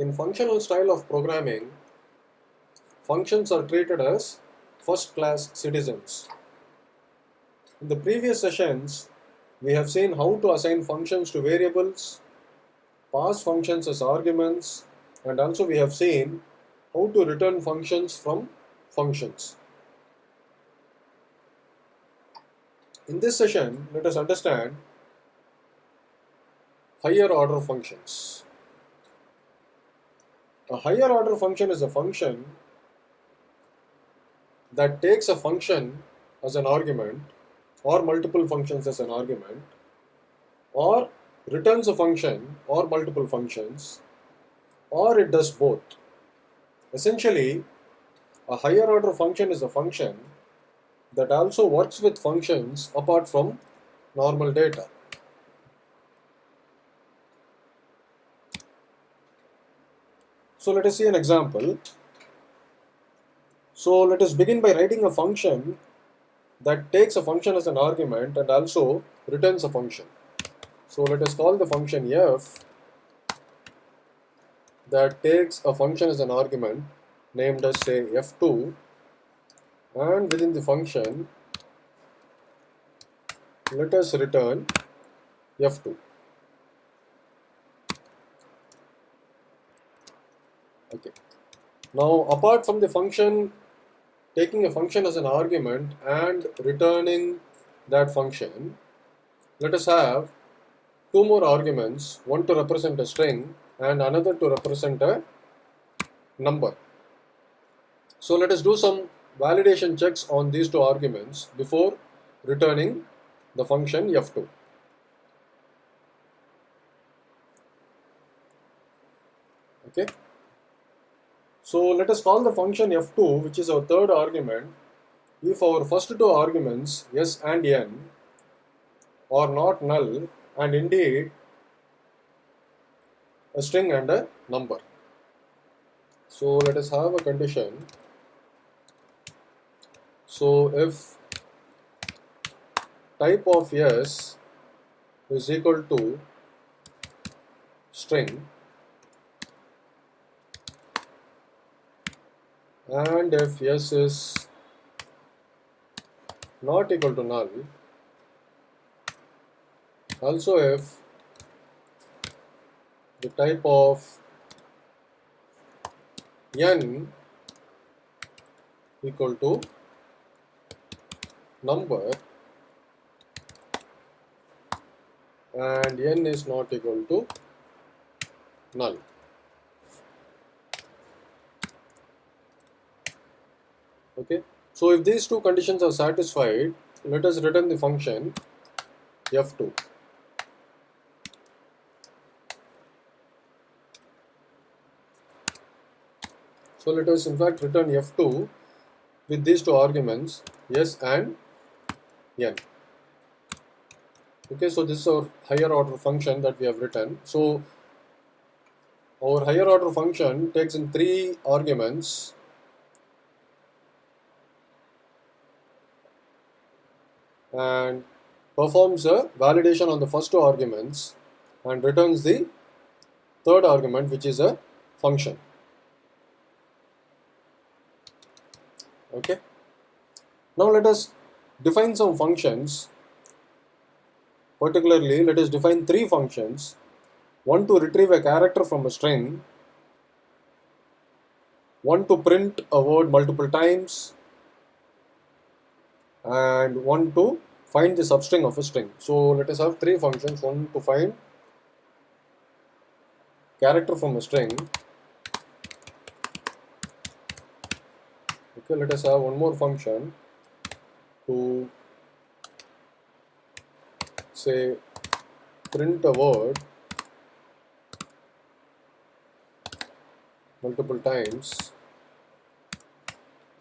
In functional style of programming, functions are treated as first-class citizens. In the previous sessions, we have seen how to assign functions to variables, pass functions as arguments, and also we have seen how to return functions from functions. In this session, let us understand higher order functions. A higher order function is a function that takes a function as an argument or multiple functions as an argument, or returns a function or multiple functions, or it does both. Essentially, a higher order function is a function that also works with functions apart from normal data. So let us see an example. So let us begin by writing a function that takes a function as an argument and also returns a function. So let us call the function f that takes a function as an argument named as say f2, and within the function let us return f2. Okay. Now, apart from the function taking a function as an argument and returning that function, let us have two more arguments, one to represent a string and another to represent a number. So let us do some validation checks on these two arguments before returning the function f2. Okay. So let us call the function f2, which is our third argument, if our first two arguments s and n are not null and indeed a string and a number. So let us have a condition. So if type of s is equal to string, and if s is not equal to null, also if the type of n equal to number and n is not equal to null. Okay, so if these two conditions are satisfied, let us return the function f2. So let us in fact return f2 with these two arguments s and n. Okay, so this is our higher order function that we have written. So our higher order function takes in three arguments and performs a validation on the first two arguments and returns the third argument, which is a function. Okay. Now let us define some functions. Particularly, let us define three functions. One to retrieve a character from a string, one to print a word multiple times, and one to find the substring of a string. So let us have three functions, one to find character from a string. Okay, let us have one more function to say print a word multiple times,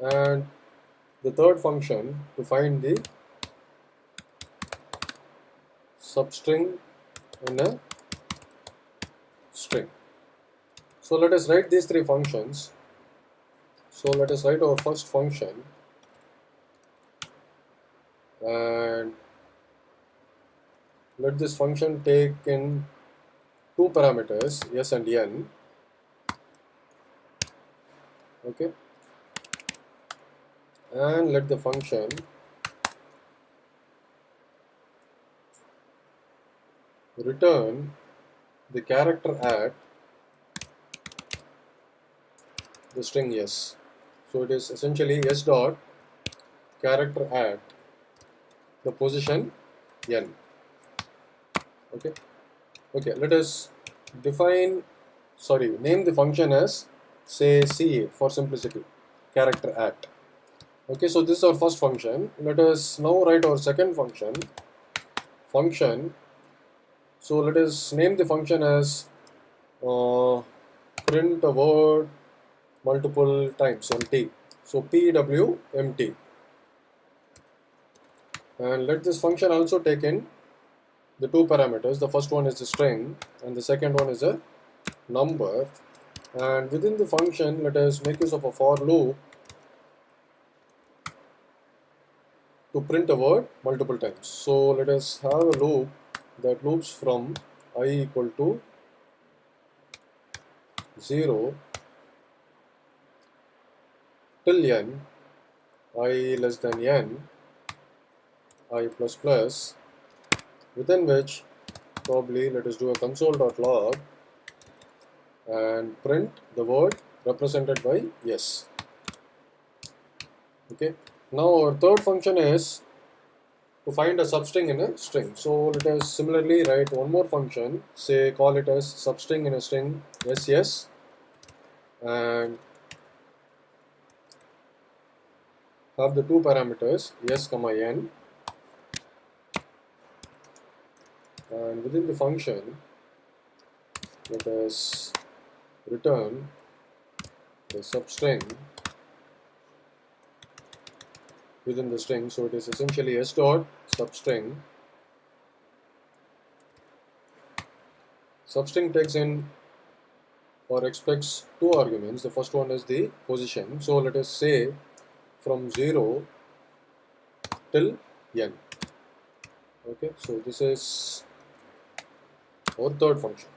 and the third function to find the substring in a string. So let us write these three functions. So let us write our first function, and let this function take in two parameters s and n. Okay, and let the function return the character at the string yes. So it is essentially s dot character at the position n. Okay, okay, let us name the function as, say, ca for simplicity, character at. Okay, so this is our first function. Let us now write our second function. So let us name the function as print a word multiple times on t. So pwmt, and let this function also take in the two parameters. The first one is the string and the second one is a number. And within the function, let us make use of a for loop to print a word multiple times. So let us have a loop that loops from I equal to 0 till n, I less than n, I plus plus, within which probably let us do a console.log and print the word represented by yes. Okay. Now our third function is to find a substring in a string. So let us similarly write one more function, say call it as substring in a string yes, and have the two parameters yes comma n, and within the function let us return the substring within the string. So it is essentially s dot substring. Substring takes in or expects two arguments. The first one is the position. So let us say from 0 till n. Okay, so this is our third function.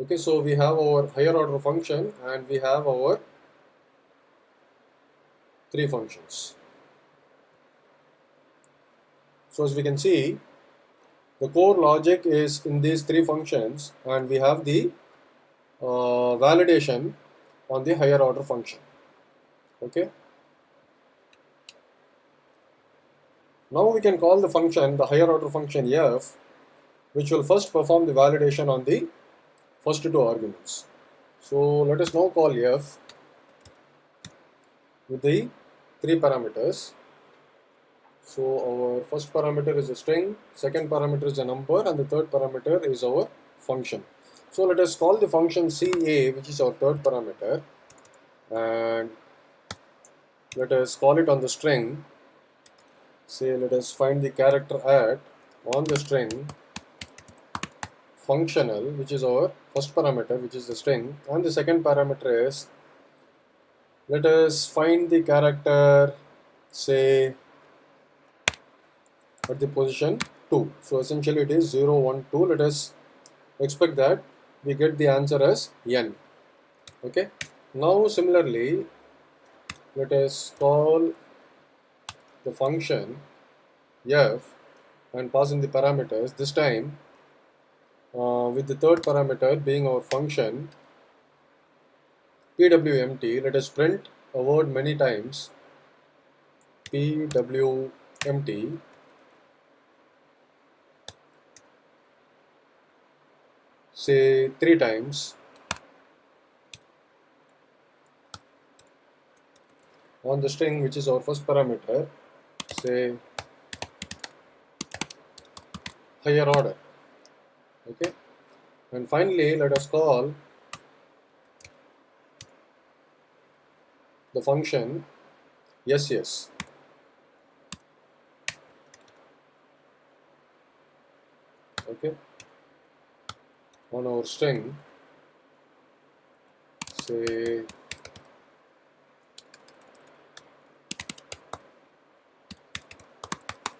Okay, so we have our higher order function and we have our three functions. So as we can see, the core logic is in these three functions, and we have the validation on the higher order function. Okay. Now we can call the function, the higher order function f, which will first perform the validation on the first two arguments. So let us now call f with the three parameters. So our first parameter is a string, second parameter is a number, and the third parameter is our function. So let us call the function ca, which is our third parameter, and let us call it on the string. Say let us find the character at on the string functional, which is our first parameter, which is the string, and the second parameter is let us find the character, say, at the position 2. So essentially it is 0, 1, 2. Let us expect that we get the answer as n. Okay. Now similarly, let us call the function f and pass in the parameters. This time with the third parameter being our function pwmt, let us print a word many times, pwmt, say 3 times on the string, which is our first parameter, say higher order. Okay, and finally let us call the function yes, okay, on our string, say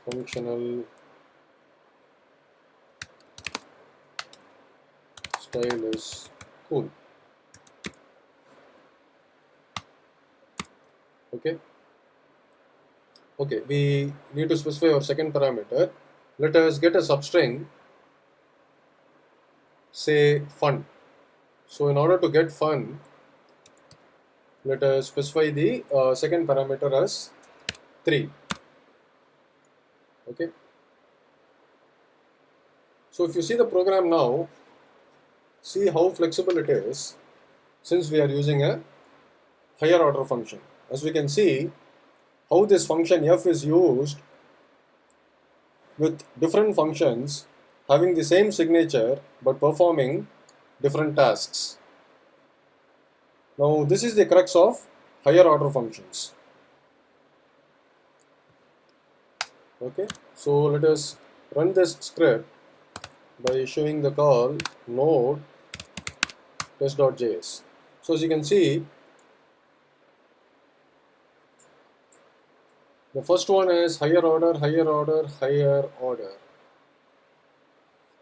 functional style is cool. Okay. Okay, we need to specify our second parameter. Let us get a substring, say fun. So in order to get fun, let us specify the second parameter as 3. Okay. So if you see the program now, see how flexible it is since we are using a higher order function. As we can see, how this function f is used with different functions having the same signature but performing different tasks. Now this is the crux of higher order functions. Okay, so let us run this script by issuing the call node test.js. So as you can see, the first one is higher order, higher order, higher order.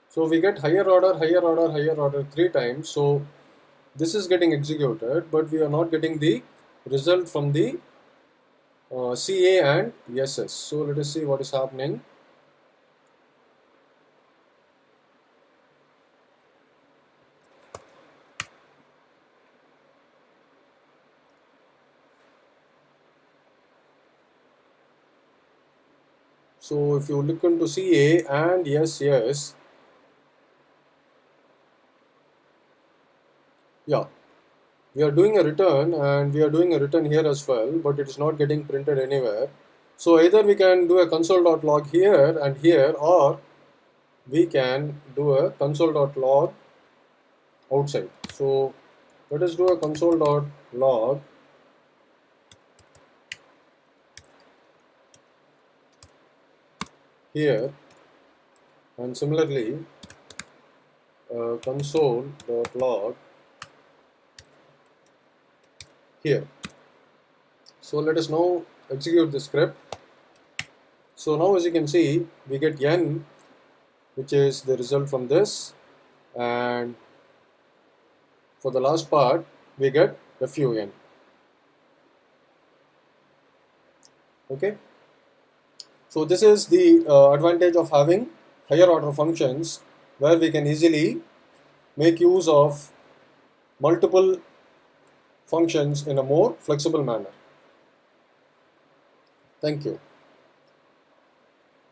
So we get higher order, higher order, higher order 3 times. So this is getting executed, but we are not getting the result from the CA and SS. So let us see what is happening. So if you look into CA and SS, yeah, we are doing a return and we are doing a return here as well, but it is not getting printed anywhere. So either we can do a console.log here and here, or we can do a console.log outside. So let us do a console.log here, and similarly console.log here. So let us now execute the script. So now as you can see, we get n, which is the result from this, and for the last part we get fun. Okay, so this is the advantage of having higher order functions, where we can easily make use of multiple functions in a more flexible manner. Thank you.